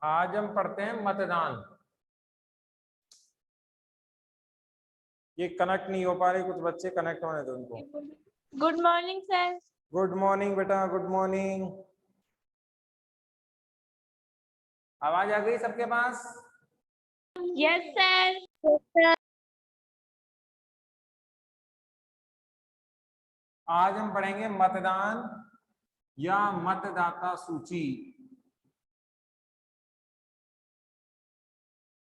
आज हम पढ़ते हैं मतदान। ये कनेक्ट नहीं हो पा रहे, कुछ बच्चे कनेक्ट होने दो उनको। Good morning sir. Good morning बेटा, गुड मॉर्निंग। आवाज आ गई सबके पास? Yes sir. आज हम पढ़ेंगे मतदान या मतदाता सूची।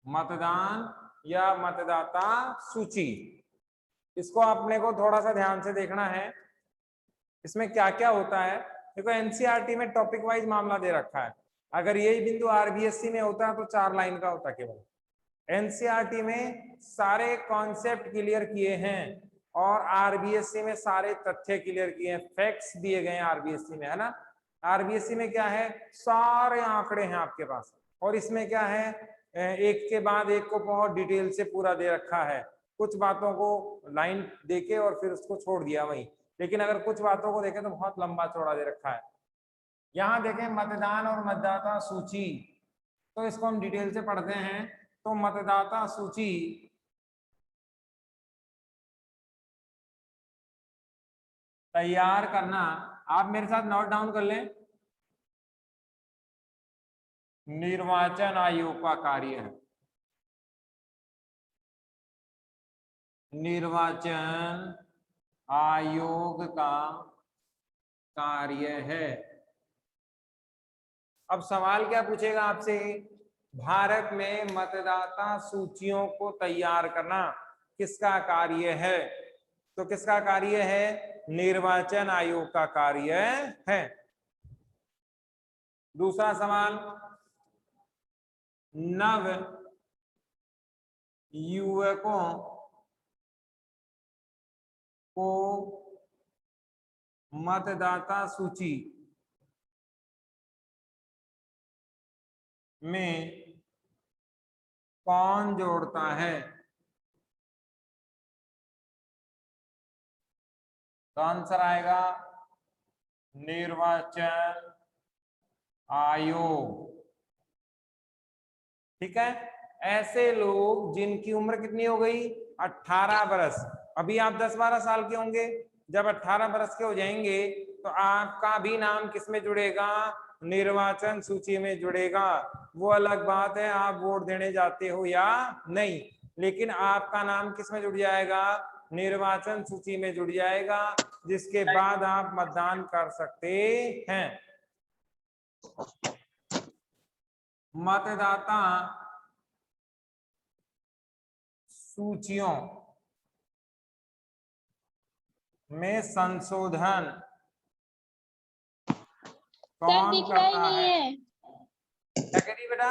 मतदान या मतदाता सूची, इसको आपने को थोड़ा सा ध्यान से देखना है। इसमें क्या क्या होता है देखो, एनसीईआरटी में टॉपिक वाइज मामला दे रखा है। अगर यही बिंदु आरबीएससी में होता तो 4 लाइन का होता केवल। एनसीईआरटी में सारे कॉन्सेप्ट क्लियर किए हैं और आरबीएससी में सारे तथ्य क्लियर किए हैं, फैक्ट्स दिए गए हैं आरबीएससी में, है ना। आरबीएससी में क्या है, सारे आंकड़े हैं आपके पास, और इसमें क्या है, एक के बाद एक को बहुत डिटेल से पूरा दे रखा है। कुछ बातों को लाइन देके और फिर उसको छोड़ दिया वहीं, लेकिन अगर कुछ बातों को देखें तो बहुत लंबा चौड़ा दे रखा है। यहाँ देखें मतदान और मतदाता सूची, तो इसको हम डिटेल से पढ़ते हैं। तो मतदाता सूची तैयार करना, आप मेरे साथ नोट डाउन कर लें, निर्वाचन आयोग का कार्य है। निर्वाचन आयोग का कार्य है। अब सवाल क्या पूछेगा आपसे, भारत में मतदाता सूचियों को तैयार करना किसका कार्य है? तो किसका कार्य है? निर्वाचन आयोग का कार्य है। दूसरा सवाल, नव युवकों को मतदाता सूची में कौन जोड़ता है? तो आंसर आएगा निर्वाचन आयोग। ठीक है, ऐसे लोग जिनकी उम्र कितनी हो गई, 18 बरस। अभी आप 10-12 साल के होंगे, जब 18 बरस के हो जाएंगे तो आपका भी नाम किसमें जुड़ेगा? निर्वाचन सूची में जुड़ेगा। वो अलग बात है आप वोट देने जाते हो या नहीं, लेकिन आपका नाम किसमें जुड़ जाएगा? निर्वाचन सूची में जुड़ जाएगा, जिसके बाद आप मतदान कर सकते हैं। मतदाता सूचियों में संशोधन कौन दिख रहा ही करता नहीं है। क्या कह रही बेटा?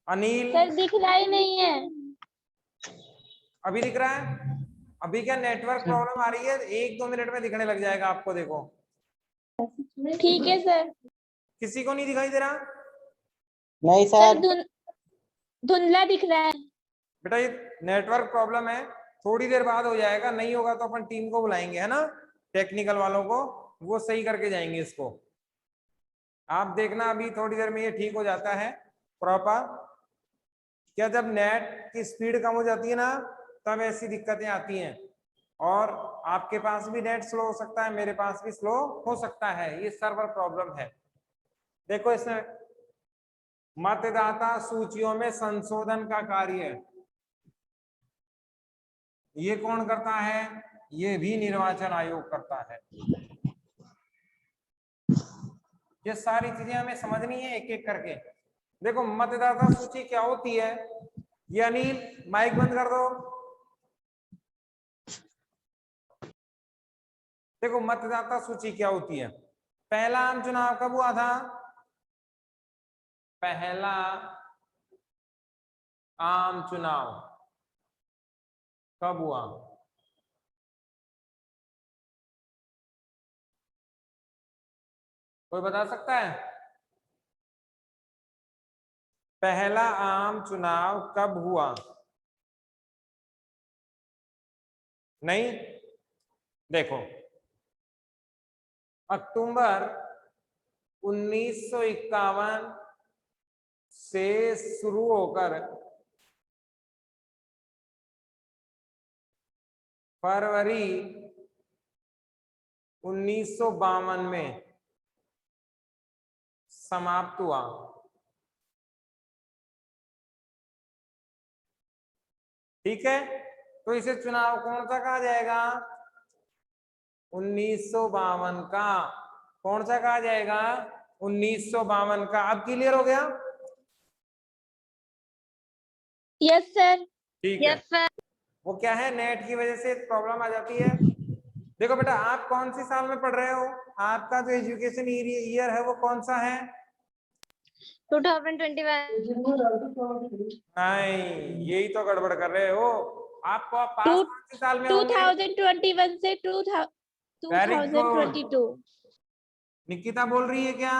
अनिल, सर दिख रहा ही नहीं है। अभी दिख रहा है? अभी क्या नेटवर्क प्रॉब्लम आ रही है? 1-2 मिनट में दिखने लग जाएगा आपको, देखो। ठीक है सर। किसी को नहीं दिखाई दे रहा? नहीं सर सर। धुंधला दिख रहा है। बेटा ये नेटवर्क प्रॉब्लम है, थोड़ी देर बाद हो जाएगा। नहीं होगा तो अपन टीम को बुलाएंगे, है ना, टेक्निकल वालों को, वो सही करके जाएंगे इसको। आप देखना अभी थोड़ी देर में ये ठीक हो जाता है प्रॉपर। क्या जब नेट की स्पीड कम हो जाती है ना, तब ऐसी दिक्कतें आती हैं। और आपके पास भी नेट स्लो हो सकता है, मेरे पास भी स्लो हो सकता है, ये सर्वर प्रॉब्लम है। देखो इसमें मतदाता सूचियों में संशोधन का कार्य ये कौन करता है? ये भी निर्वाचन आयोग करता है। ये सारी चीजें हमें समझनी है एक एक करके। देखो मतदाता सूची क्या होती है, ये अनिल माइक बंद कर दो। देखो मतदाता सूची क्या होती है, पहला आम चुनाव कब हुआ था? पहला आम चुनाव कब हुआ? कोई बता सकता है? पहला आम चुनाव कब हुआ? नहीं, देखो अक्टूबर 1951 से शुरू होकर फरवरी 1952 में समाप्त हुआ। ठीक है, तो इसे चुनाव कौन सा कहा जाएगा? 1952 का। कौन सा कहा जाएगा? 1952 का। अब क्लियर हो गया? Yes sir. ठीक है। Yes sir. वो क्या है, नेट की वजह से प्रॉब्लम आ जाती है। देखो बेटा, आप कौन सी साल में पढ़ रहे हो? आपका जो एजुकेशन ईयर है वो कौन सा है? 2021। नहीं, यही तो गड़बड़ कर रहे हो। आपको आप पास कौन सी साल में होंगे? 2021 से वेरी गुड। 2022। निकिता बोल रही है क्या?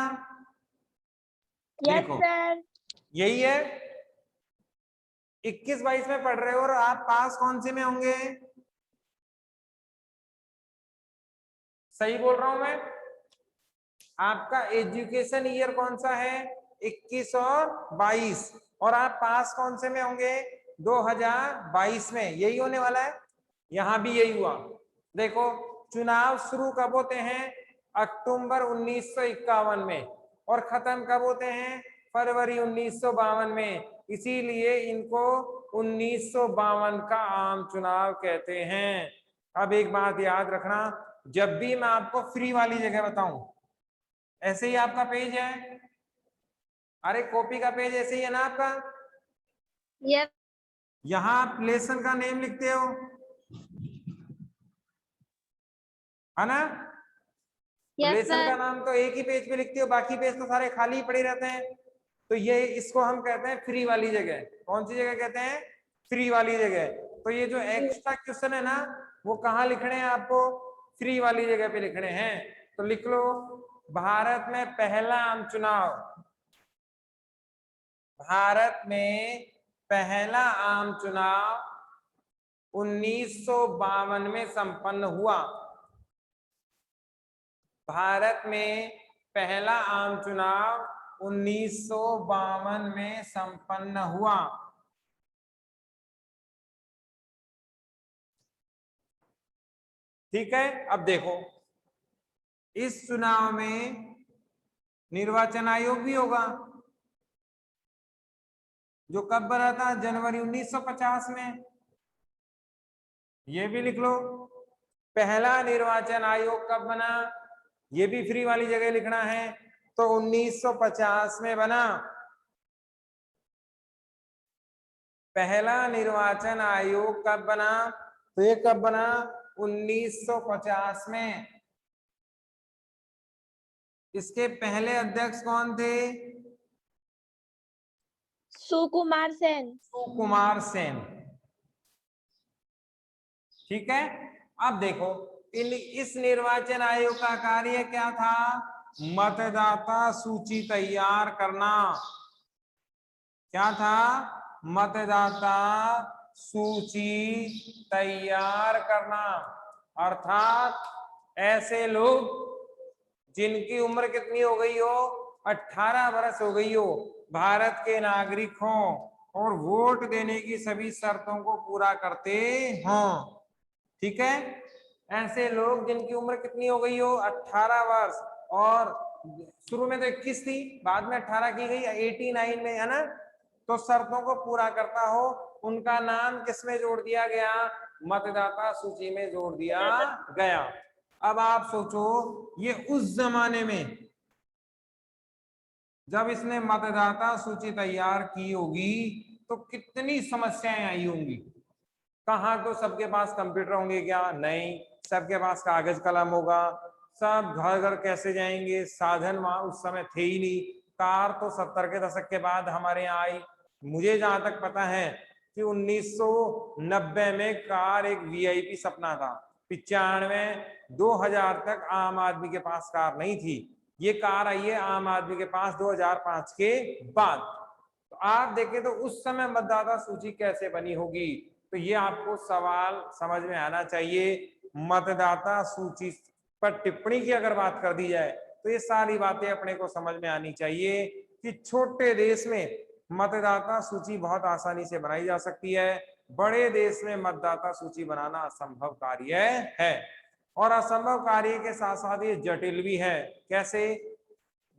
यस देखो, सर। यही है। 21-22 में पढ़ रहे हो और आप पास कौन से में होंगे? सही बोल रहा हूं मैं? आपका एजुकेशन ईयर कौन सा है? 21 और 22। और आप पास कौन से में होंगे? 2022 में। यही होने वाला है। यहां भी यही हुआ। देखो, चुनाव शुरू कब होते हैं? अक्टूबर 1951 में, और खत्म कब होते हैं? फरवरी 1952 में। इसीलिए इनको 1952 का आम चुनाव कहते हैं। अब एक बात याद रखना, जब भी मैं आपको फ्री वाली जगह बताऊं, ऐसे ही आपका पेज है, अरे कॉपी का पेज ऐसे ही है ना आपका? यस। यहां आप लेसन का नेम लिखते हो, है ना? तो यस लेसन का सर। नाम तो एक ही पेज पे लिखते हो, बाकी पेज तो सारे खाली ही पड़े रहते हैं। तो ये, इसको हम कहते हैं फ्री वाली जगह। कौन सी जगह कहते हैं? फ्री वाली जगह। तो ये जो एक्स्ट्रा क्वेश्चन है ना, वो कहाँ लिखने हैं आपको? फ्री वाली जगह पे लिखने हैं। तो लिख लो, भारत में पहला आम चुनाव, भारत में पहला आम चुनाव 1952 में संपन्न हुआ। भारत में पहला आम चुनाव 1952 में संपन्न हुआ। ठीक है, अब देखो, इस चुनाव में निर्वाचन आयोग भी होगा, जो कब बना था? जनवरी 1950 में। ये भी लिख लो, पहला निर्वाचन आयोग कब बना? ये भी फ्री वाली जगह लिखना है। तो 1950 में बना। पहला निर्वाचन आयोग कब बना? तो ये कब बना? 1950 में। इसके पहले अध्यक्ष कौन थे? सुकुमार सेन। सुकुमार सेन। ठीक है, अब देखो, इस निर्वाचन आयोग का कार्य क्या था? मतदाता सूची तैयार करना। क्या था? मतदाता सूची तैयार करना। अर्थात ऐसे लोग जिनकी उम्र कितनी हो गई हो? 18 वर्ष हो गई हो, भारत के नागरिक हों और वोट देने की सभी शर्तों को पूरा करते हों। ठीक है, ऐसे लोग जिनकी उम्र कितनी हो गई हो? 18 वर्ष। और शुरू में तो 21 थी, बाद में 18 की गई, 89 में, है ना? तो शर्तों को पूरा करता हो, उनका नाम किसमें जोड़ दिया गया? मतदाता सूची में जोड़ दिया गया। अब आप सोचो, ये उस जमाने में जब इसने मतदाता सूची तैयार की होगी तो कितनी समस्याएं आई होंगी। कहाँ तो सबके पास कंप्यूटर होंगे क्या? नहीं, सबके पास कागज कलम होगा। सब घर घर कैसे जाएंगे? साधन वहां उस समय थे ही नहीं। कार तो 70 के दशक के बाद हमारे यहाँ आई। मुझे जहां तक पता है कि 1990 में कार एक वीआईपी सपना था। 95 2000 तक आम आदमी के पास कार नहीं थी। ये कार आई है आम आदमी के पास 2005 के बाद। तो आप देखें तो उस समय मतदाता सूची कैसे बनी होगी। तो ये आपको सवाल समझ में आना चाहिए। मतदाता सूची पर टिप्पणी की अगर बात कर दी जाए तो ये सारी बातें अपने को समझ में आनी चाहिए कि छोटे देश में मतदाता सूची बहुत आसानी से बनाई जा सकती है, बड़े देश में मतदाता सूची बनाना असंभव कार्य है। और असंभव कार्य के साथ साथ ये जटिल भी है। कैसे?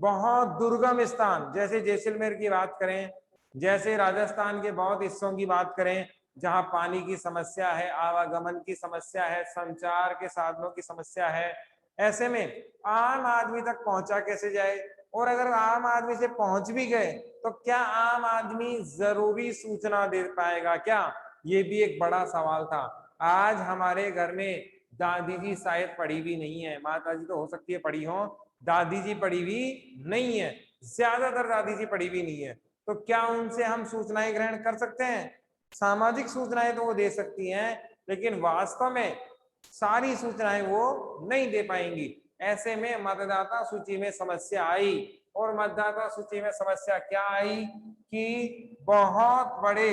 बहुत दुर्गम स्थान जैसे जैसलमेर की बात करें, जैसे राजस्थान के बहुत हिस्सों की बात करें जहां पानी की समस्या है, आवागमन की समस्या है, संचार के साधनों की समस्या है, ऐसे में आम आदमी तक पहुंचा कैसे जाए? और अगर आम आदमी से पहुंच भी गए तो क्या आम आदमी जरूरी सूचना दे पाएगा क्या? ये भी एक बड़ा सवाल था। आज हमारे घर में दादी जी शायद पढ़ी भी नहीं है, माता जी तो हो सकती है पढ़ी हो, दादी जी पढ़ी भी नहीं है, ज्यादातर दादी जी पढ़ी भी नहीं है। तो क्या उनसे हम सूचनाएं ग्रहण कर सकते हैं? सामाजिक सूचनाएं तो वो दे सकती हैं, लेकिन वास्तव में सारी सूचनाएं वो नहीं दे पाएंगी। ऐसे में मतदाता सूची में समस्या आई, और मतदाता सूची में समस्या क्या आई कि बहुत बड़े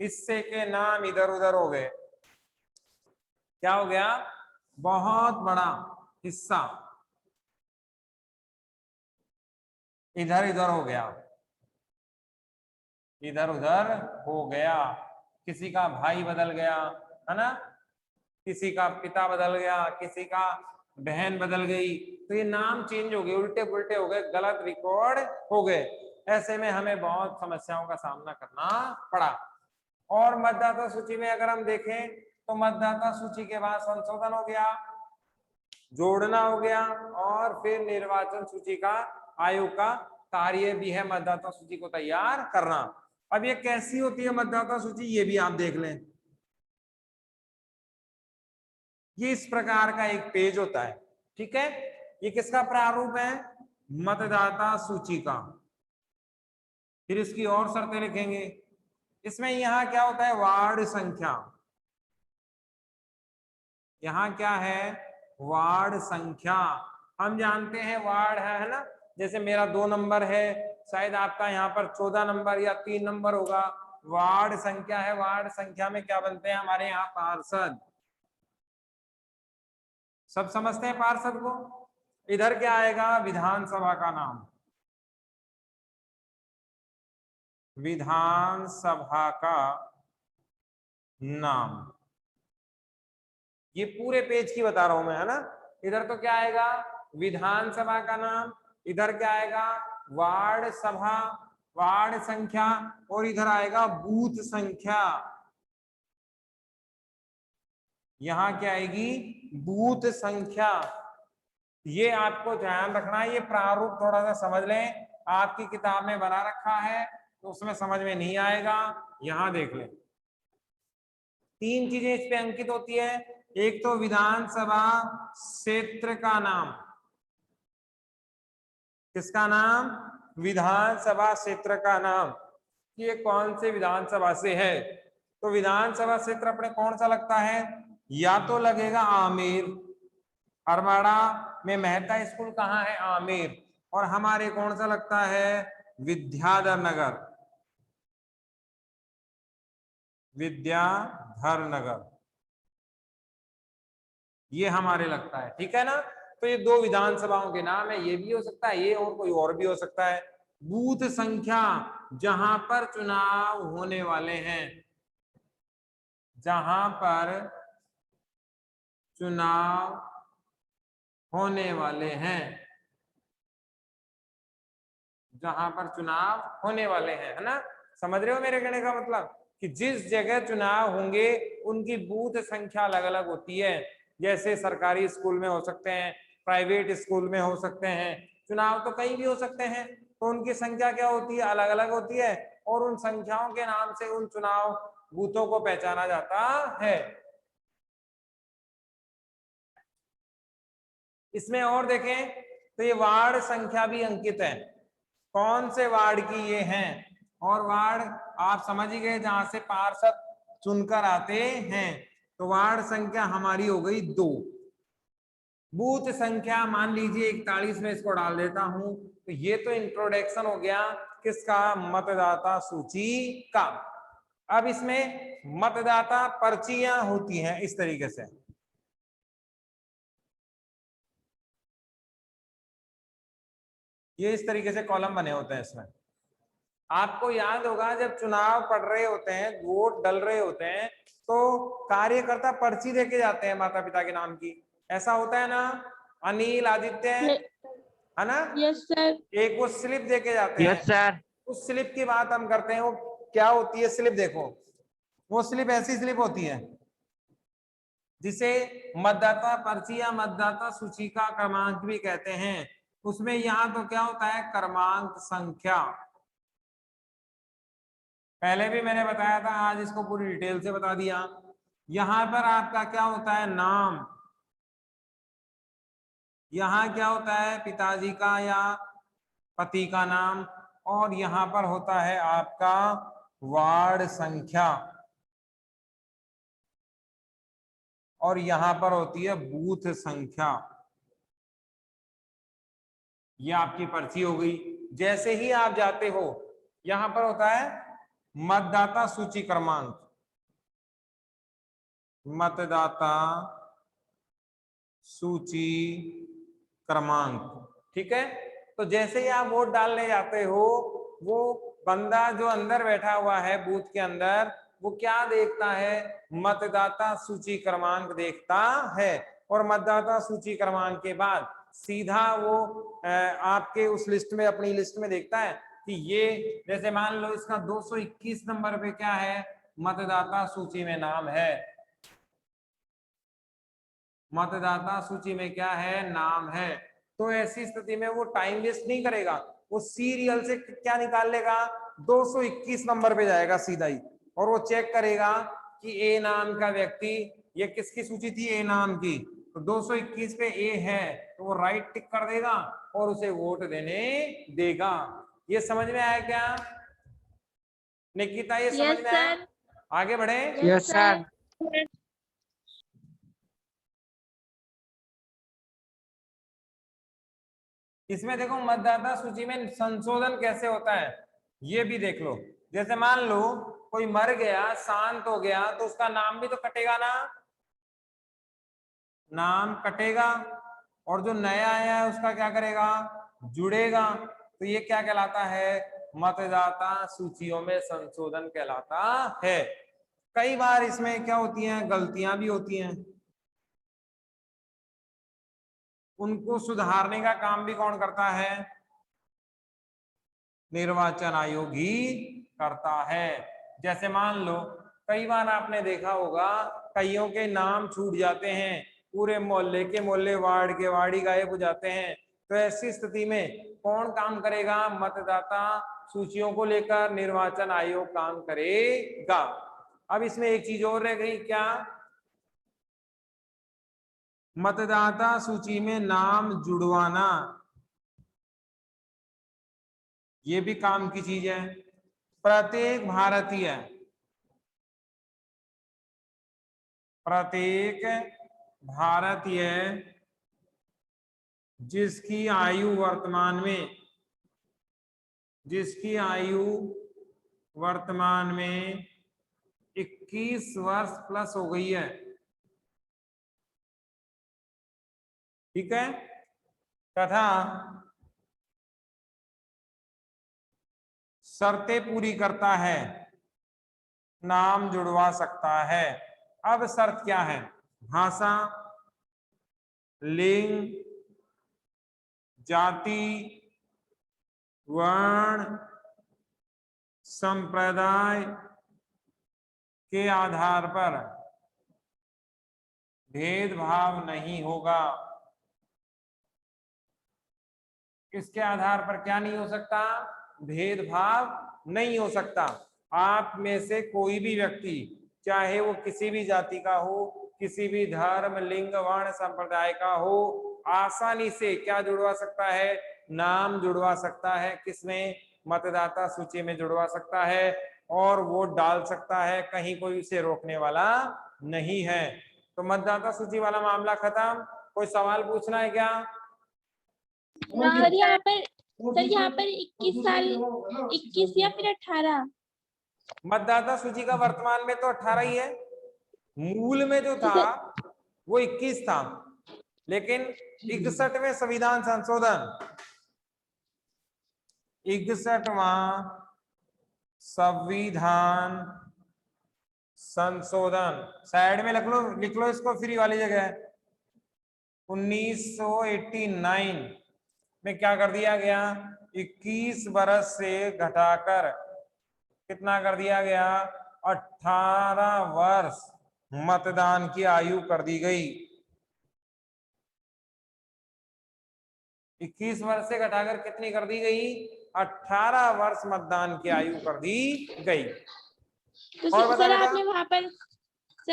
हिस्से के नाम इधर उधर हो गए। क्या हो गया? बहुत बड़ा हिस्सा इधर उधर हो गया, इधर उधर हो गया। किसी का भाई बदल गया, है ना, किसी का पिता बदल गया, किसी का बहन बदल गई, तो ये नाम चेंज हो गए, उल्टे पुल्टे हो गए, गलत रिकॉर्ड हो गए। ऐसे में हमें बहुत समस्याओं का सामना करना पड़ा। और मतदाता सूची में अगर हम देखें तो मतदाता सूची के बाद संशोधन हो गया, जोड़ना हो गया, और फिर निर्वाचन सूची का आयोग का कार्य भी है मतदाता सूची को तैयार करना। अब ये कैसी होती है मतदाता सूची, ये भी आप देख लें। ये इस प्रकार का एक पेज होता है, ठीक है। ये किसका प्रारूप है? मतदाता सूची का। फिर इसकी और शर्तें लिखेंगे। इसमें यहां क्या होता है? वार्ड संख्या। यहां क्या है? वार्ड संख्या। हम जानते हैं वार्ड है ना, जैसे मेरा 2 नंबर है, शायद आपका यहाँ पर 14 नंबर या 3 नंबर होगा, वार्ड संख्या है। वार्ड संख्या में क्या बनते हैं हमारे यहाँ? पार्षद। सब समझते हैं पार्षद को। इधर क्या आएगा? विधानसभा का नाम, विधानसभा का नाम। ये पूरे पेज की बता रहा हूं मैं, है ना। इधर तो क्या आएगा? विधानसभा का नाम। इधर क्या आएगा? वार्ड सभा, वार्ड संख्या, और इधर आएगा बूथ संख्या। यहां क्या आएगी? बूथ संख्या। ये आपको ध्यान रखना है। ये प्रारूप थोड़ा सा समझ लें, आपकी किताब में बना रखा है तो उसमें समझ में नहीं आएगा। यहां देख लें, 3 चीजें इस पे अंकित होती है। एक तो विधानसभा क्षेत्र का नाम। किसका नाम? विधानसभा क्षेत्र का नाम। ये कौन से विधानसभा से है? तो विधानसभा क्षेत्र अपने कौन सा लगता है? या तो लगेगा आमेर, अरमाड़ा में मेहता स्कूल कहाँ है? आमेर। और हमारे कौन सा लगता है? विद्याधर नगर, विद्याधर नगर, ये हमारे लगता है, ठीक है ना। तो ये 2 विधानसभाओं के नाम है, ये भी हो सकता है ये, और कोई और भी हो सकता है। बूथ संख्या, जहां पर चुनाव होने वाले हैं, जहां पर चुनाव होने वाले हैं, जहां पर चुनाव होने वाले हैं, है ना। समझ रहे हो मेरे कहने का मतलब? कि जिस जगह चुनाव होंगे उनकी बूथ संख्या अलग अलग होती है। जैसे सरकारी स्कूल में हो सकते हैं, प्राइवेट स्कूल में हो सकते हैं, चुनाव तो कहीं भी हो सकते हैं, तो उनकी संख्या क्या होती है? अलग अलग होती है। और उन संख्याओं के नाम से उन चुनाव बूथों को पहचाना जाता है। इसमें और देखें तो ये वार्ड संख्या भी अंकित है, कौन से वार्ड की ये हैं। और वार्ड आप समझ ही गए, जहां से पार्षद चुनकर आते हैं। तो वार्ड संख्या हमारी हो गई 2। बूथ संख्या मान लीजिए 41 में इसको डाल देता हूं। तो ये तो इंट्रोडक्शन हो गया किसका? मतदाता सूची का। अब इसमें मतदाता पर्चियां होती हैं इस तरीके से। ये इस तरीके से कॉलम बने होते हैं इसमें। आपको याद होगा जब चुनाव पढ़ रहे होते हैं, वोट डल रहे होते हैं, तो कार्यकर्ता पर्ची देके जाते हैं माता पिता के नाम की, ऐसा होता है ना? अनिल, आदित्य, है ना? Yes sir. एक वो स्लिप देके जाते हैं। Yes sir. उस स्लिप की बात हम करते हैं। वो क्या होती है स्लिप? देखो, वो स्लिप ऐसी स्लिप होती है जिसे मतदाता पर्ची या मतदाता सूची का क्रमांक भी कहते हैं। उसमें यहाँ तो क्या होता है? क्रमांक संख्या। पहले भी मैंने बताया था, आज इसको पूरी डिटेल से बता दिया। यहां पर आपका क्या होता है? नाम। यहाँ क्या होता है? पिताजी का या पति का नाम। और यहाँ पर होता है आपका वार्ड संख्या, और यहाँ पर होती है बूथ संख्या। ये आपकी पर्ची हो गई। जैसे ही आप जाते हो, यहाँ पर होता है मतदाता सूची क्रमांक, मतदाता सूची क्रमांक, ठीक है? तो जैसे ही आप वोट डालने जाते हो, वो बंदा जो अंदर बैठा हुआ है बूथ के अंदर, वो क्या देखता है? मतदाता सूची क्रमांक देखता है। और मतदाता सूची क्रमांक के बाद सीधा वो आपके उस लिस्ट में, अपनी लिस्ट में देखता है कि ये, जैसे मान लो इसका 221 नंबर पे क्या है? मतदाता सूची में नाम है। मतदाता सूची में क्या है? नाम है। तो ऐसी स्थिति में वो टाइम वेस्ट नहीं करेगा, वो सीरियल से क्या निकाल लेगा? 221 नंबर पे जाएगा सीधा ही, और वो चेक करेगा कि ए नाम का व्यक्ति, ये किसकी सूची थी? ए नाम की। तो 221 पे ए है, तो वो राइट टिक कर देगा और उसे वोट देने देगा। ये समझ में आया क्या निकिता? ये समझ यस में आया? सर। आगे बढ़े। Yes sir. इसमें देखो मतदाता सूची में संशोधन कैसे होता है, ये भी देख लो। जैसे मान लो कोई मर गया, शांत हो गया, तो उसका नाम भी तो कटेगा ना? नाम कटेगा, और जो नया आया है उसका क्या करेगा? जुड़ेगा। तो ये क्या कहलाता है? मतदाता सूचियों में संशोधन कहलाता है। कई बार इसमें क्या होती हैं? गलतियां भी होती हैं, उनको सुधारने का काम भी कौन करता है? निर्वाचन आयोग ही करता है। जैसे मान लो कई बार आपने देखा होगा, कईयों के नाम छूट जाते हैं, पूरे मोहल्ले के मोहल्ले, वार्ड के वार्ड ही गायब हो जाते हैं। तो ऐसी स्थिति में कौन काम करेगा? मतदाता सूचियों को लेकर निर्वाचन आयोग काम करेगा। अब इसमें एक चीज और रह गई, क्या? मतदाता सूची में नाम जुड़वाना, ये भी काम की चीज है। प्रत्येक भारतीय जिसकी आयु वर्तमान में 21 वर्ष प्लस हो गई है, ठीक है, तथा शर्तें पूरी करता है, नाम जुड़वा सकता है। अब शर्त क्या है? भाषा, लिंग, जाति, वर्ण, संप्रदाय के आधार पर भेदभाव नहीं होगा। इसके आधार पर क्या नहीं हो सकता? भेदभाव नहीं हो सकता। आप में से कोई भी व्यक्ति, चाहे वो किसी भी जाति का हो, किसी भी धर्म, लिंग, वर्ण, संप्रदाय का हो, आसानी से क्या जुड़वा सकता है? नाम जुड़वा सकता है। किसमें? मतदाता सूची में जुड़वा सकता है, और वोट डाल सकता है। कहीं कोई उसे रोकने वाला नहीं है। तो मतदाता सूची वाला मामला खत्म। कोई सवाल पूछना है क्या? सर यहाँ पर 21 साल, 21 या फिर 18? मतदाता सूची का वर्तमान में तो 18 ही है। मूल में जो था वो 21 था, लेकिन 61वें संविधान संशोधन 61वां संविधान संशोधन, साइड में लिख लो इसको फ्री वाली जगह। 1989 में क्या कर दिया गया, 21 वर्ष से घटाकर कितना कर दिया गया, 18 वर्ष मतदान की आयु कर दी गई। 21 वर्ष से घटाकर कितनी कर दी गई, 18 वर्ष मतदान की आयु कर दी गई। तो और बता सर बेटा।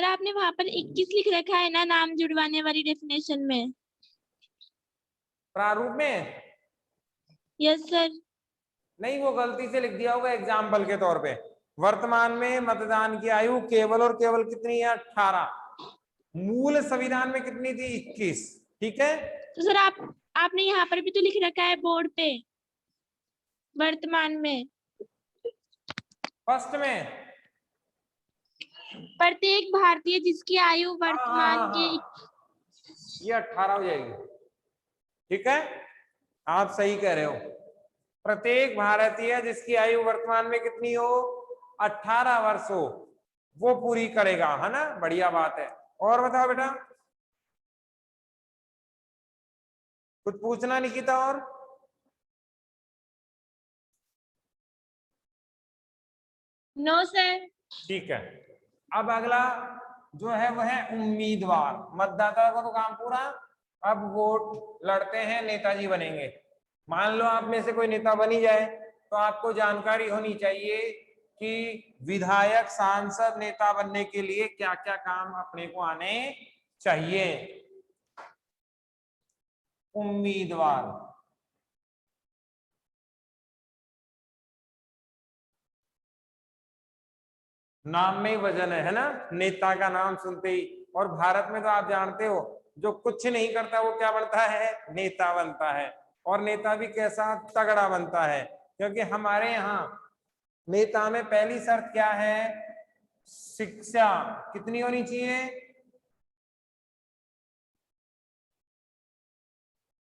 आपने वहां पर 21 लिख रखा है ना नाम जुड़वाने वाली डेफिनेशन में, प्रारूप में? Yes sir. नहीं, वो गलती से लिख दिया होगा एग्जाम्पल के तौर पे। वर्तमान में मतदान की आयु केवल और केवल कितनी है, 18। मूल संविधान में कितनी थी, 21। ठीक है। तो सर आपने यहाँ पर भी तो लिख रखा है बोर्ड पे, वर्तमान में। फर्स्ट में प्रत्येक भारतीय जिसकी आयु वर्तमान के ये 18 हो जाएगी। ठीक है, आप सही कह रहे हो। प्रत्येक भारतीय जिसकी आयु वर्तमान में कितनी हो, 18 वर्ष हो, वो पूरी करेगा, है ना। बढ़िया बात है। और बताओ बेटा, कुछ पूछना निकिता? और नो सर। ठीक है। अब अगला जो है वह है उम्मीदवार। मतदाता को तो काम पूरा, अब वोट लड़ते हैं, नेताजी बनेंगे। मान लो आप में से कोई नेता बनी जाए, तो आपको जानकारी होनी चाहिए कि विधायक, सांसद, नेता बनने के लिए क्या क्या काम अपने को आने चाहिए। उम्मीदवार, नाम में ही वजन है ना, नेता का नाम सुनते ही। और भारत में तो आप जानते हो, जो कुछ नहीं करता वो क्या बनता है, नेता बनता है। और नेता भी कैसा, तगड़ा बनता है। क्योंकि हमारे यहाँ नेता में पहली शर्त क्या है, शिक्षा कितनी होनी चाहिए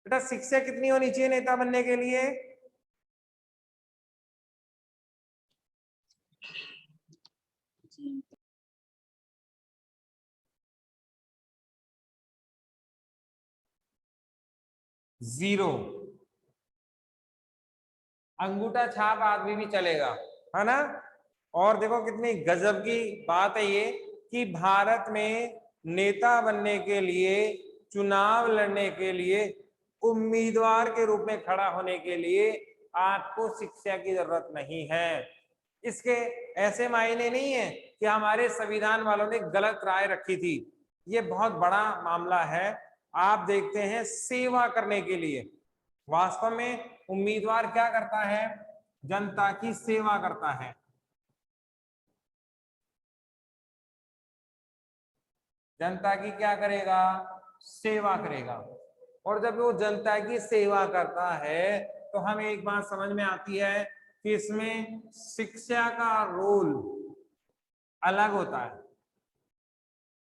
बेटा, शिक्षा कितनी होनी चाहिए नेता बनने के लिए? जीरो। अंगूठा छाप आदमी भी चलेगा, है ना। और देखो कितनी गजब की बात है ये, कि भारत में नेता बनने के लिए, चुनाव लड़ने के लिए, उम्मीदवार के रूप में खड़ा होने के लिए आपको शिक्षा की जरूरत नहीं है। इसके ऐसे मायने नहीं है कि हमारे संविधान वालों ने गलत राय रखी थी। ये बहुत बड़ा मामला है। आप देखते हैं, सेवा करने के लिए वास्तव में उम्मीदवार क्या करता है, जनता की सेवा करता है। जनता की क्या करेगा, सेवा करेगा। और जब वो जनता की सेवा करता है, तो हमें एक बात समझ में आती है कि इसमें शिक्षा का रोल अलग होता है।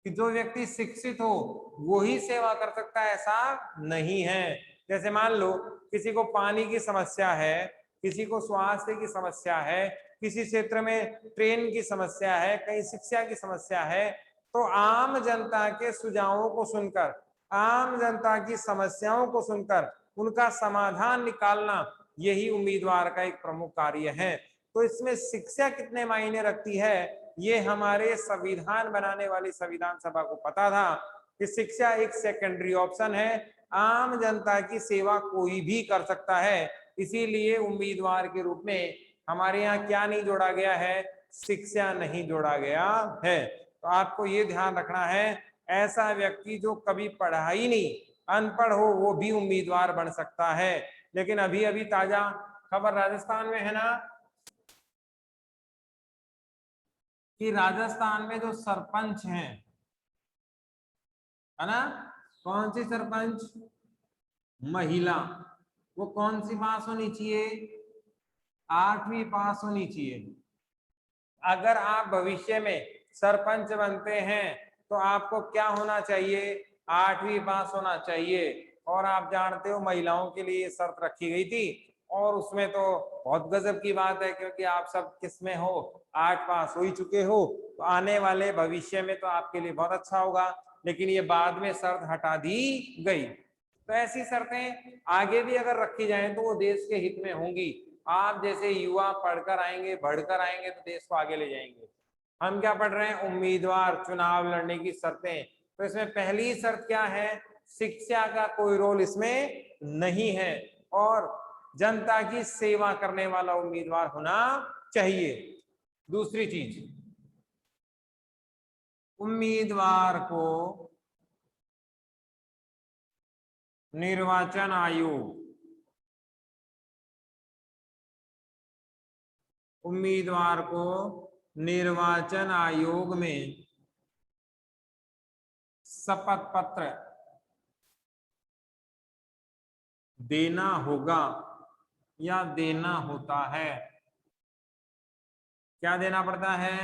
कि जो व्यक्ति शिक्षित हो वो ही सेवा कर सकता है, ऐसा नहीं है। जैसे मान लो किसी को पानी की समस्या है, किसी को स्वास्थ्य की समस्या है, किसी क्षेत्र में ट्रेन की समस्या है, कहीं शिक्षा की समस्या है, तो आम जनता के सुझावों को सुनकर, आम जनता की समस्याओं को सुनकर उनका समाधान निकालना, यही उम्मीदवार का एक प्रमुख कार्य है। तो इसमें शिक्षा कितने मायने रखती है, ये हमारे संविधान बनाने वाली संविधान सभा को पता था कि शिक्षा एक सेकेंडरी ऑप्शन है। आम जनता की सेवा कोई भी कर सकता है। इसीलिए उम्मीदवार के रूप में हमारे यहाँ क्या नहीं जोड़ा गया है, शिक्षा नहीं जोड़ा गया है। तो आपको ये ध्यान रखना है, ऐसा व्यक्ति जो कभी पढ़ा ही नहीं, अनपढ़ हो, वो भी उम्मीदवार बन सकता है। लेकिन अभी अभी ताजा खबर राजस्थान में है ना, कि राजस्थान में जो सरपंच हैं, है ना, कौन सी सरपंच, महिला, वो कौन सी पास होनी चाहिए, 8वीं पास होनी चाहिए। अगर आप भविष्य में सरपंच बनते हैं तो आपको क्या होना चाहिए, 8वीं पास होना चाहिए। और आप जानते हो महिलाओं के लिए शर्त रखी गई थी। और उसमें तो बहुत गजब की बात है, क्योंकि आप सब किस में हो, 8 पास हो ही चुके हो, तो आने वाले भविष्य में तो आपके लिए बहुत अच्छा होगा। लेकिन ये बाद में शर्त हटा दी गई। तो ऐसी शर्तें आगे भी अगर रखी जाएं तो वो देश के हित में होंगी। आप जैसे युवा पढ़कर आएंगे, बढ़कर आएंगे, तो देश को आगे ले जाएंगे। हम क्या पढ़ रहे हैं, उम्मीदवार चुनाव लड़ने की शर्तें। तो इसमें पहली शर्त क्या है, शिक्षा का कोई रोल इसमें नहीं है, और जनता की सेवा करने वाला उम्मीदवार होना चाहिए। दूसरी चीज, उम्मीदवार को निर्वाचन आयोग, उम्मीदवार को निर्वाचन आयोग में शपथ पत्र देना होगा या देना होता है। क्या देना पड़ता है,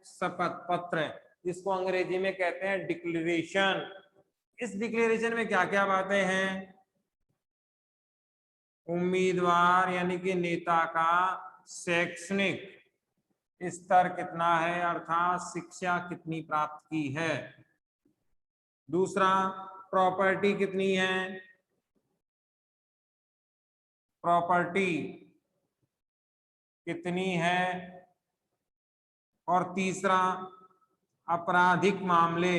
शपथ पत्र। इसको अंग्रेजी में कहते हैं डिक्लेरेशन। इस डिक्लेरेशन में क्या क्या बातें हैं, उम्मीदवार यानी कि नेता का शैक्षणिक स्तर कितना है, अर्थात शिक्षा कितनी प्राप्त की है। दूसरा, प्रॉपर्टी कितनी है, प्रॉपर्टी कितनी है। और तीसरा, आपराधिक मामले,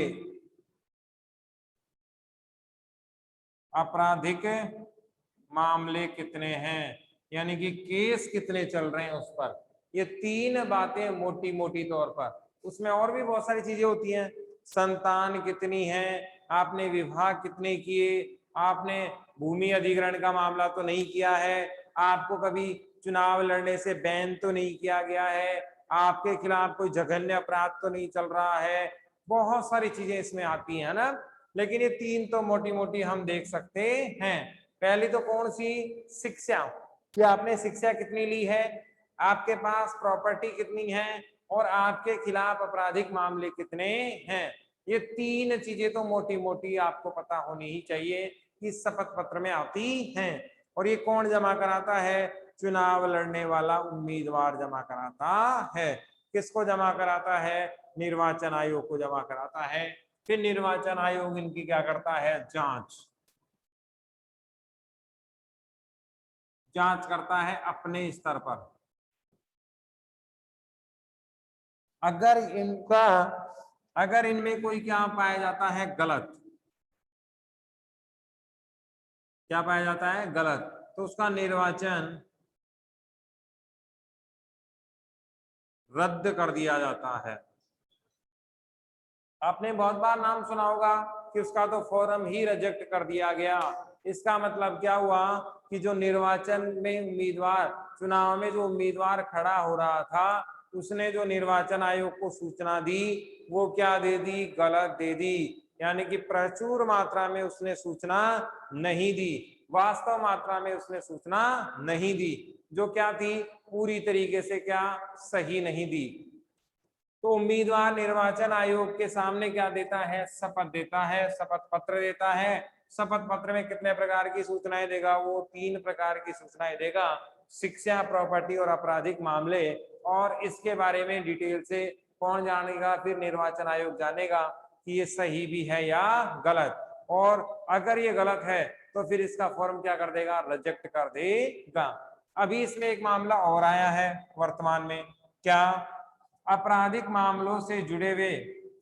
आपराधिक मामले कितने हैं, यानी कि केस कितने चल रहे हैं उस पर। ये 3 बातें मोटी मोटी तौर पर। उसमें और भी बहुत सारी चीजें होती हैं, संतान कितनी है, आपने विवाह कितने किए, आपने भूमि अधिग्रहण का मामला तो नहीं किया है, आपको कभी चुनाव लड़ने से बैन तो नहीं किया गया है, आपके खिलाफ कोई जघन्य अपराध तो नहीं चल रहा है। बहुत सारी चीजें इसमें आती हैं ना, लेकिन ये 3 तो मोटी मोटी हम देख सकते हैं। पहली तो कौन सी, शिक्षा, कि आपने शिक्षा कितनी ली है, आपके पास प्रॉपर्टी कितनी है, और आपके खिलाफ आपराधिक मामले कितने हैं। ये 3 चीजें तो मोटी मोटी आपको पता होनी ही चाहिए कि शपथ पत्र में आती हैं। और ये कौन जमा कराता है, चुनाव लड़ने वाला उम्मीदवार जमा कराता है। किसको जमा कराता है, निर्वाचन आयोग को जमा कराता है। फिर निर्वाचन आयोग इनकी क्या करता है, जांच करता है अपने स्तर पर। अगर इनमें कोई क्या पाया जाता है, गलत, क्या पाया जाता है, गलत, तो उसका निर्वाचन रद्द कर दिया जाता है। आपने बहुत बार नाम सुना होगा कि उसका तो फॉर्म ही रिजेक्ट कर दिया गया। इसका मतलब क्या हुआ कि जो निर्वाचन में उम्मीदवार, चुनाव में जो उम्मीदवार खड़ा हो रहा था, उसने जो निर्वाचन आयोग को सूचना दी वो क्या दे दी, गलत दे दी। यानी कि प्रचुर मात्रा में उसने सूचना नहीं दी, वास्तव मात्रा में उसने सूचना नहीं दी, जो क्या थी, पूरी तरीके से क्या, सही नहीं दी। तो उम्मीदवार निर्वाचन आयोग के सामने क्या देता है, शपथ देता है, शपथ पत्र देता है। शपथ पत्र में कितने प्रकार की सूचनाएं देगा, वो 3 प्रकार की सूचनाएं देगा, शिक्षा, प्रॉपर्टी और आपराधिक मामले। और इसके बारे में डिटेल से कौन जानेगा, फिर निर्वाचन आयोग जानेगा कि ये सही भी है या गलत। और अगर ये गलत है तो फिर इसका फॉर्म क्या कर देगा, रिजेक्ट कर देगा। अभी इसमें एक मामला और आया है वर्तमान में, क्या, आपराधिक मामलों से जुड़े हुए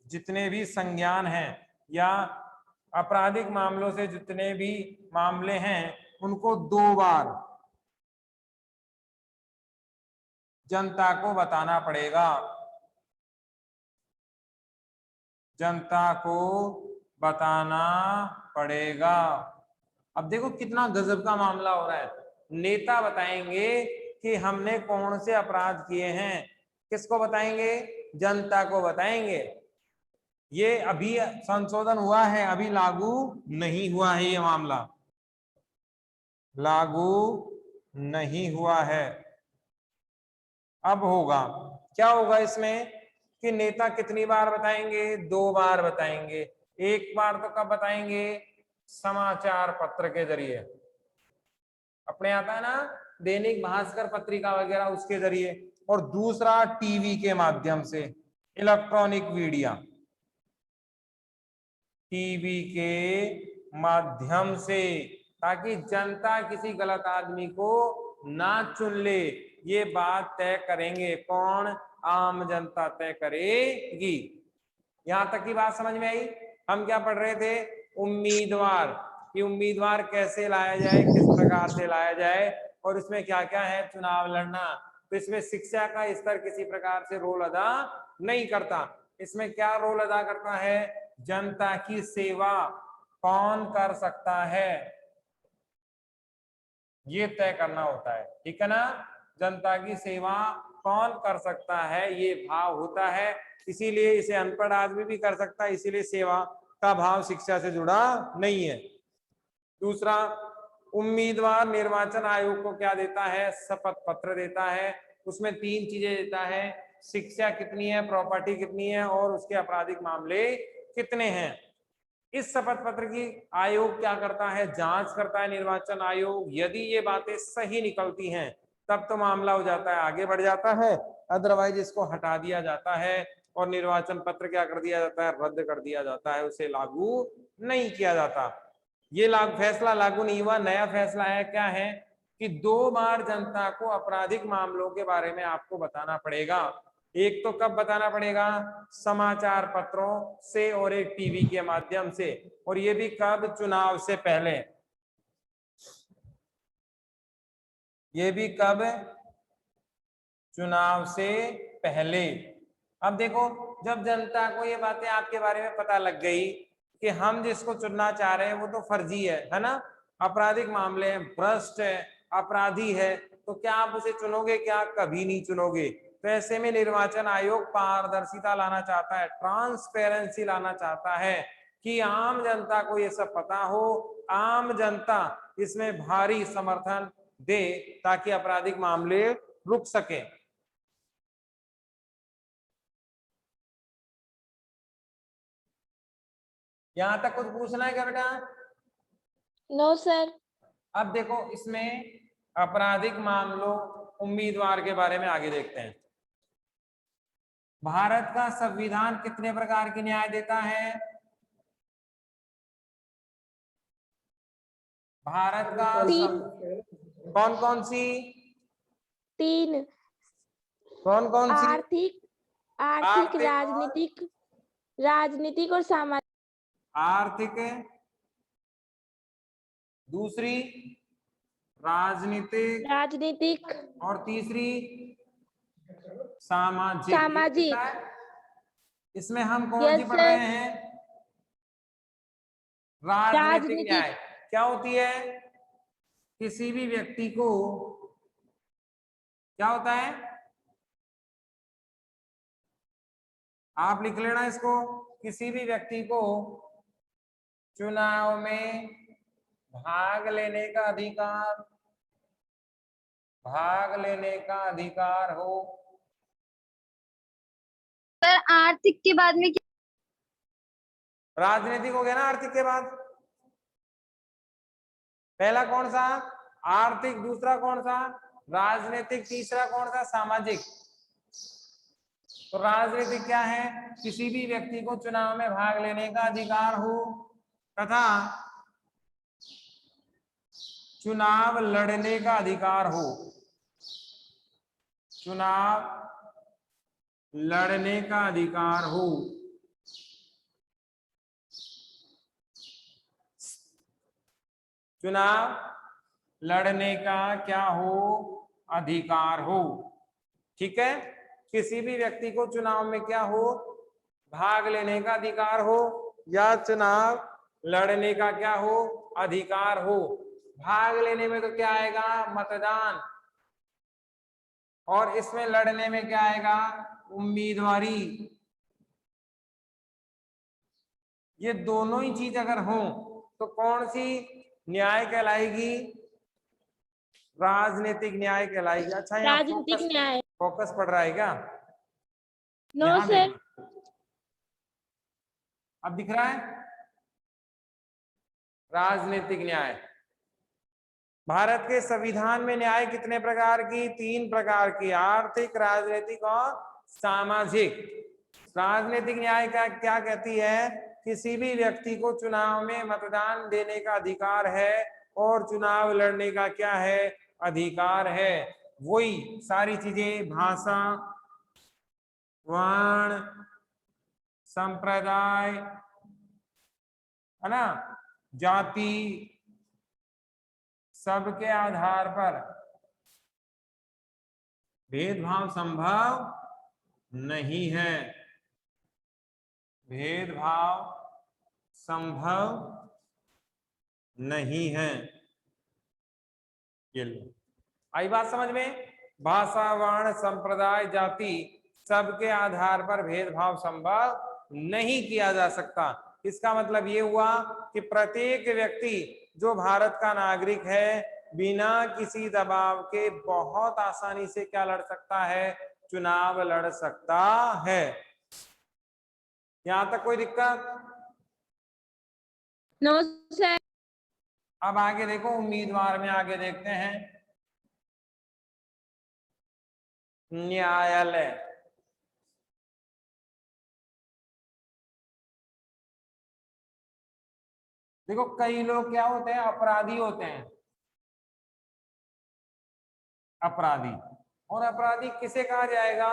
जितने भी संज्ञान हैं या आपराधिक मामलों से जितने भी मामले हैं, उनको 2 बार जनता को बताना पड़ेगा, जनता को बताना पड़ेगा। अब देखो कितना गजब का मामला हो रहा है। नेता बताएंगे कि हमने कौन से अपराध किए हैं, किसको बताएंगे, जनता को बताएंगे। ये अभी संशोधन हुआ है, अभी लागू नहीं हुआ है, ये मामला लागू नहीं हुआ है, अब होगा। क्या होगा इसमें कि नेता कितनी बार बताएंगे, 2 बार बताएंगे। एक बार तो कब बताएंगे, समाचार पत्र के जरिए। अपने आता है ना दैनिक भास्कर पत्रिका वगैरह उसके जरिए, और दूसरा टीवी के माध्यम से, इलेक्ट्रॉनिक मीडिया, टीवी के माध्यम से, ताकि जनता किसी गलत आदमी को ना चुन ले। ये बात तय करेंगे कौन? आम जनता तय करेगी। यहां तक की बात समझ में आई? हम क्या पढ़ रहे थे? उम्मीदवार, कि उम्मीदवार कैसे लाया जाए, किस प्रकार से लाया जाए, और इसमें क्या क्या है? चुनाव लड़ना। तो इसमें शिक्षा का स्तर किसी प्रकार से रोल अदा नहीं करता। इसमें क्या रोल अदा करता है? जनता की सेवा कौन कर सकता है, ये तय करना होता है। ठीक है ना? जनता की सेवा कौन कर सकता है, ये भाव होता है। इसीलिए इसे अनपढ़ आदमी भी कर सकता है, इसीलिए सेवा का भाव शिक्षा से जुड़ा नहीं है। दूसरा, उम्मीदवार निर्वाचन आयोग को क्या देता है? शपथ पत्र देता है। उसमें 3 चीजें देता है: शिक्षा कितनी है, प्रॉपर्टी कितनी है, और उसके आपराधिक मामले कितने हैं। इस शपथ पत्र की आयोग क्या करता है? जांच करता है निर्वाचन आयोग। यदि ये बातें सही निकलती हैं तब तो मामला हो जाता है, आगे बढ़ जाता है, अदरवाइज इसको हटा दिया जाता है और निर्वाचन पत्र क्या कर दिया जाता है? रद्द कर दिया जाता है, उसे लागू नहीं किया जाता। ये फैसला लागू नहीं हुआ। नया फैसला है, क्या है? कि 2 बार जनता को आपराधिक मामलों के बारे में आपको बताना पड़ेगा। एक तो कब बताना पड़ेगा? समाचार पत्रों से, और एक टीवी के माध्यम से। और ये भी कब? चुनाव से पहले। ये भी कब? चुनाव से पहले। अब देखो, जब जनता को ये बातें आपके बारे में पता लग गई कि हम जिसको चुनना चाह रहे हैं वो तो फर्जी है ना, आपराधिक मामले हैं, भ्रष्ट है, अपराधी है, तो क्या आप उसे चुनोगे? क्या कभी नहीं चुनोगे। तो ऐसे में निर्वाचन आयोग पारदर्शिता लाना चाहता है, ट्रांसपेरेंसी लाना चाहता है, कि आम जनता को ये सब पता हो, आम जनता इसमें भारी समर्थन दे, ताकि आपराधिक मामले रुक सके। यहां तक कुछ पूछना है क्या बेटा? No sir. अब देखो, इसमें आपराधिक मामलों, उम्मीदवार के बारे में आगे देखते हैं। भारत का संविधान कितने प्रकार की न्याय देता है? भारत का कौन कौन सी? 3। कौन कौन सी? आर्थिक, आर्थिक राजनीतिक, राजनीतिक और सामाजिक। आर्थिक, दूसरी राजनीतिक, और तीसरी सामाजिक। सामाजिक। इसमें हम कौन सी यस पढ़ सर। रहे हैं? राजनीतिक राजनीतिक। न्याय। क्या होती है? किसी भी व्यक्ति को क्या होता है? आप लिख लेना इसको। किसी भी व्यक्ति को चुनाव में भाग लेने का अधिकार, भाग लेने का अधिकार हो। सर आर्थिक के बाद में क्या? राजनीतिक हो गया ना आर्थिक के बाद। पहला कौन सा? आर्थिक। दूसरा कौन सा? राजनीतिक। तीसरा कौन सा? सामाजिक। तो राजनीतिक क्या है? किसी भी व्यक्ति को चुनाव में भाग लेने का अधिकार हो तथा चुनाव लड़ने का अधिकार हो। चुनाव लड़ने का अधिकार हो। चुनाव लड़ने का क्या हो? अधिकार हो। ठीक है? किसी भी व्यक्ति को चुनाव में क्या हो? भाग लेने का अधिकार हो, या चुनाव लड़ने का क्या हो? अधिकार हो। भाग लेने में तो क्या आएगा? मतदान। और इसमें लड़ने में क्या आएगा? उम्मीदवारी। ये दोनों ही चीज अगर हो तो कौन सी न्याय कहलाएगी? राजनीतिक न्याय कहलाएगी। अच्छा, यहाँ राजनीतिक न्याय। फोकस पड़ रहा है क्या? नो यहाँ सर। देखना, अब दिख रहा है? राजनीतिक न्याय। भारत के संविधान में न्याय कितने प्रकार की? 3 प्रकार की, आर्थिक, राजनीतिक और सामाजिक। राजनीतिक न्याय का क्या कहती है? किसी भी व्यक्ति को चुनाव में मतदान देने का अधिकार है और चुनाव लड़ने का क्या है? अधिकार है। वही सारी चीजें, भाषा, वर्ण, संप्रदाय, है ना, जाति, सबके आधार पर भेदभाव संभव नहीं है। भेदभाव संभव नहीं है। ये लो, आई बात समझ में? भाषा, वर्ण, संप्रदाय, जाति, सबके आधार पर भेदभाव संभव नहीं किया जा सकता। इसका मतलब ये हुआ कि प्रत्येक व्यक्ति जो भारत का नागरिक है बिना किसी दबाव के बहुत आसानी से क्या लड़ सकता है? चुनाव लड़ सकता है। यहां तक कोई दिक्कत? No sir. अब आगे देखो, उम्मीदवार में आगे देखते हैं। न्यायालय, देखो कई लोग क्या होते हैं? अपराधी होते हैं। अपराधी, और अपराधी किसे कहा जाएगा?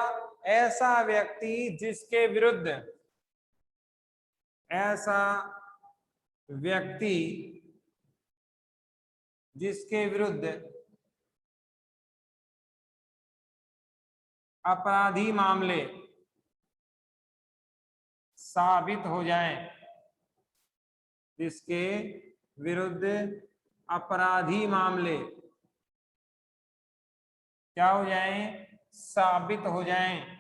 ऐसा व्यक्ति जिसके विरुद्ध, ऐसा व्यक्ति जिसके विरुद्ध अपराधी मामले साबित हो जाएं, जिसके विरुद्ध अपराधी मामले क्या हो जाएं? साबित हो जाएं,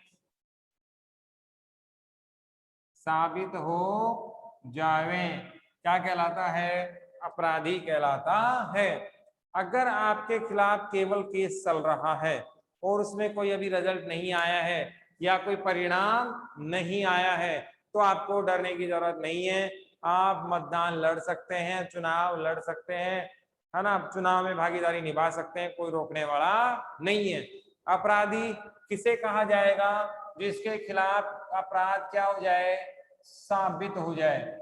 साबित हो जावें, क्या कहलाता है? अपराधी कहलाता है। अगर आपके खिलाफ केवल केस चल रहा है और उसमें कोई अभी रिजल्ट नहीं आया है या कोई परिणाम नहीं आया है तो आपको डरने की जरूरत नहीं है। आप मतदान लड़ सकते हैं, चुनाव लड़ सकते हैं, है ना, चुनाव में भागीदारी निभा सकते हैं, कोई रोकने वाला नहीं है। अपराधी किसे कहा जाएगा? जिसके खिलाफ अपराध क्या हो जाए? साबित हो जाए।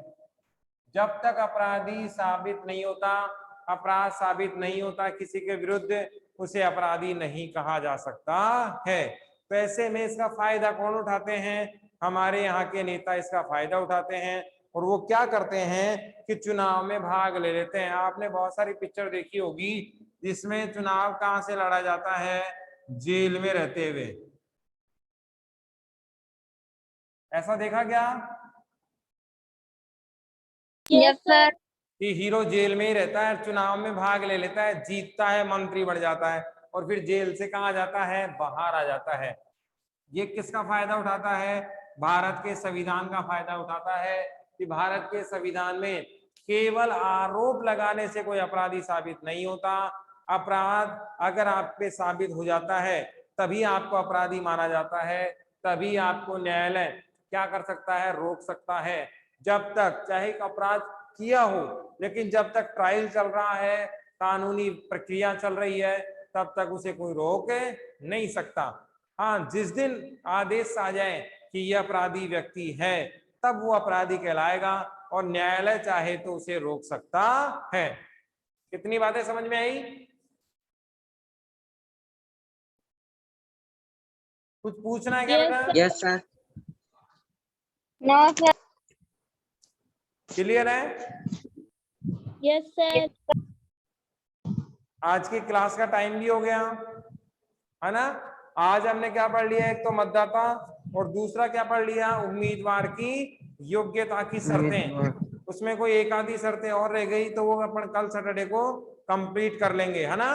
जब तक अपराधी साबित नहीं होता, अपराध साबित नहीं होता किसी के विरुद्ध, उसे अपराधी नहीं कहा जा सकता है। तो ऐसे में इसका फायदा कौन उठाते हैं? हमारे यहाँ के नेता इसका फायदा उठाते हैं और वो क्या करते हैं कि चुनाव में भाग ले लेते हैं। आपने बहुत सारी पिक्चर देखी होगी जिसमें चुनाव कहाँ से लड़ा जाता है? जेल में रहते हुए। ऐसा देखा क्या? Yes sir. कि हीरो जेल में ही रहता है, चुनाव में भाग ले लेता है, जीतता है, मंत्री बन जाता है और फिर जेल से कहाँ जाता है? बाहर आ जाता है। ये किसका फायदा उठाता है? भारत के संविधान का फायदा उठाता है कि भारत के संविधान में केवल आरोप लगाने से कोई अपराधी साबित नहीं होता। अपराध अगर आप पे साबित हो जाता है तभी आपको अपराधी माना जाता है, तभी आपको न्यायालय क्या कर सकता है? रोक सकता है। जब तक चाहे अपराध किया हो, लेकिन जब तक ट्रायल चल रहा है, कानूनी प्रक्रिया चल रही है, तब तक उसे कोई रोक नहीं सकता। हाँ, जिस दिन आदेश आ जाए कि यह अपराधी व्यक्ति है, तब वो अपराधी कहलाएगा और न्यायालय चाहे तो उसे रोक सकता है। कितनी बातें समझ में आई? कुछ पूछना है क्या बेटा? Yes sir. No sir. Clear है? Yes sir. आज की क्लास का टाइम भी हो गया, है ना। आज हमने क्या पढ़ लिया? एक तो मतदाता और दूसरा क्या पढ़ लिया? उम्मीदवार की योग्यता की शर्तें। उसमें कोई एक आधी शर्तें और रह गई तो वो अपन कल सैटरडे को कंप्लीट कर लेंगे, है ना।